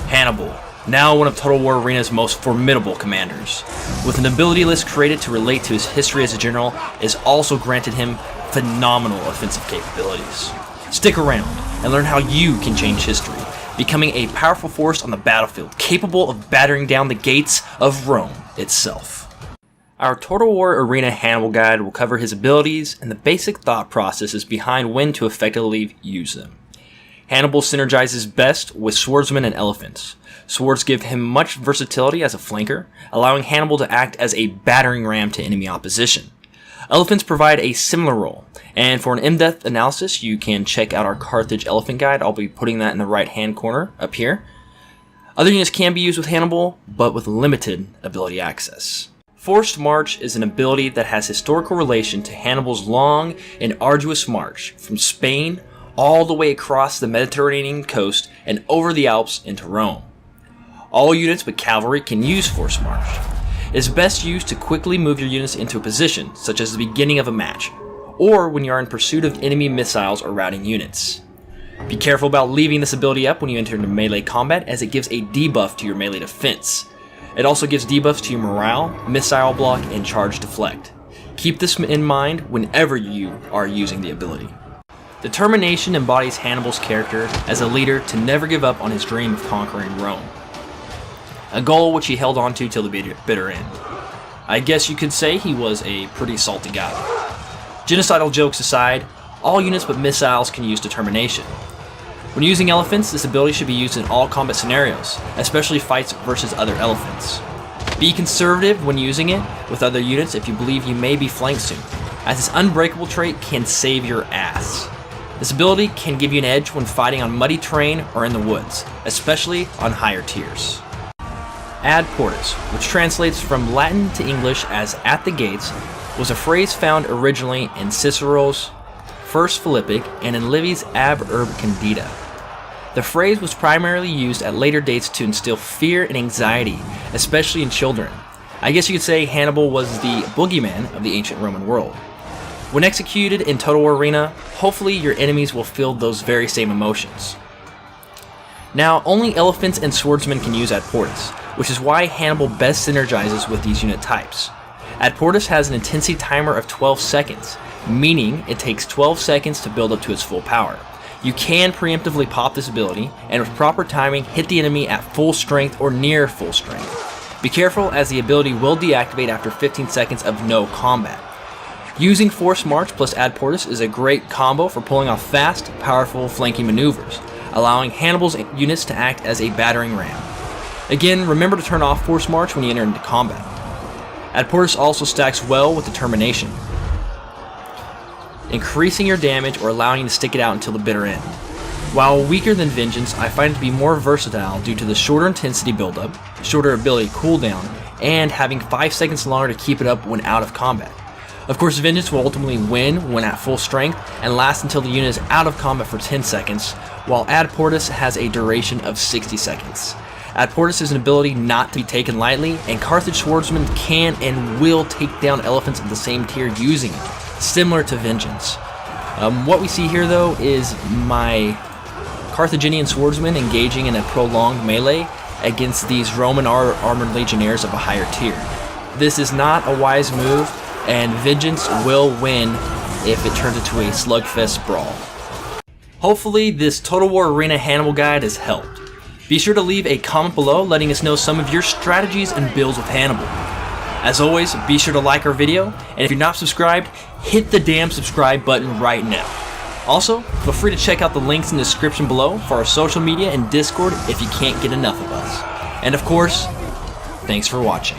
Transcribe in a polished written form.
Hannibal, now one of Total War Arena's most formidable commanders, with an ability list created to relate to his history as a general, is also granted him phenomenal offensive capabilities. Stick around and learn how you can change history, becoming a powerful force on the battlefield, capable of battering down the gates of Rome itself. Our Total War Arena Hannibal guide will cover his abilities and the basic thought processes behind when to effectively use them. Hannibal synergizes best with swordsmen and elephants. Swords give him much versatility as a flanker, allowing Hannibal to act as a battering ram to enemy opposition. Elephants provide a similar role, and for an in-depth analysis you can check out our Carthage elephant guide. I'll be putting that in the right hand corner up here. Other units can be used with Hannibal, but with limited ability access. Forced March is an ability that has historical relation to Hannibal's long and arduous march from Spain all the way across the Mediterranean coast and over the Alps into Rome. All units but cavalry can use Forced March. It is best used to quickly move your units into a position, such as the beginning of a match, or when you are in pursuit of enemy missiles or routing units. Be careful about leaving this ability up when you enter into melee combat, as it gives a debuff to your melee defense. It also gives debuffs to your morale, missile block, and charge deflect. Keep this in mind whenever you are using the ability. Determination embodies Hannibal's character as a leader to never give up on his dream of conquering Rome, a goal which he held on to till the bitter end. I guess you could say he was a pretty salty guy. Genocidal jokes aside, all units but missiles can use determination. When using elephants, this ability should be used in all combat scenarios, especially fights versus other elephants. Be conservative when using it with other units if you believe you may be flanked soon, as this unbreakable trait can save your ass. This ability can give you an edge when fighting on muddy terrain or in the woods, especially on higher tiers. Ad Portas, which translates from Latin to English as at the gates, was a phrase found originally in Cicero's First Philippic and in Livy's Ab Urb Candida. The phrase was primarily used at later dates to instill fear and anxiety, especially in children. I guess you could say Hannibal was the boogeyman of the ancient Roman world. When executed in Total War Arena, hopefully your enemies will feel those very same emotions. Now, only elephants and swordsmen can use Ad Portas, which is why Hannibal best synergizes with these unit types. Ad Portas has an intensity timer of 12 seconds, meaning it takes 12 seconds to build up to its full power. You can preemptively pop this ability, and with proper timing, hit the enemy at full strength or near full strength. Be careful, as the ability will deactivate after 15 seconds of no combat. Using Forced March plus Ad Portas is a great combo for pulling off fast, powerful flanking maneuvers, allowing Hannibal's units to act as a battering ram. Again, remember to turn off Forced March when you enter into combat. Ad Portas also stacks well with Determination, increasing your damage or allowing you to stick it out until the bitter end. While weaker than Vengeance, I find it to be more versatile due to the shorter intensity buildup, shorter ability cooldown, and having 5 seconds longer to keep it up when out of combat. Of course, Vengeance will ultimately win when at full strength and last until the unit is out of combat for 10 seconds, while Ad Portas has a duration of 60 seconds. Ad Portas is an ability not to be taken lightly, and Carthage swordsmen can and will take down elephants of the same tier using it, similar to Vengeance. What we see here though is my Carthaginian swordsmen engaging in a prolonged melee against these Roman armored legionnaires of a higher tier. This is not a wise move, and Vengeance will win if it turns into a slugfest brawl. Hopefully this Total War Arena Hannibal guide has helped. Be sure to leave a comment below letting us know some of your strategies and builds with Hannibal. As always, be sure to like our video, and if you're not subscribed, hit the damn subscribe button right now. Also, feel free to check out the links in the description below for our social media and Discord if you can't get enough of us. And of course, thanks for watching.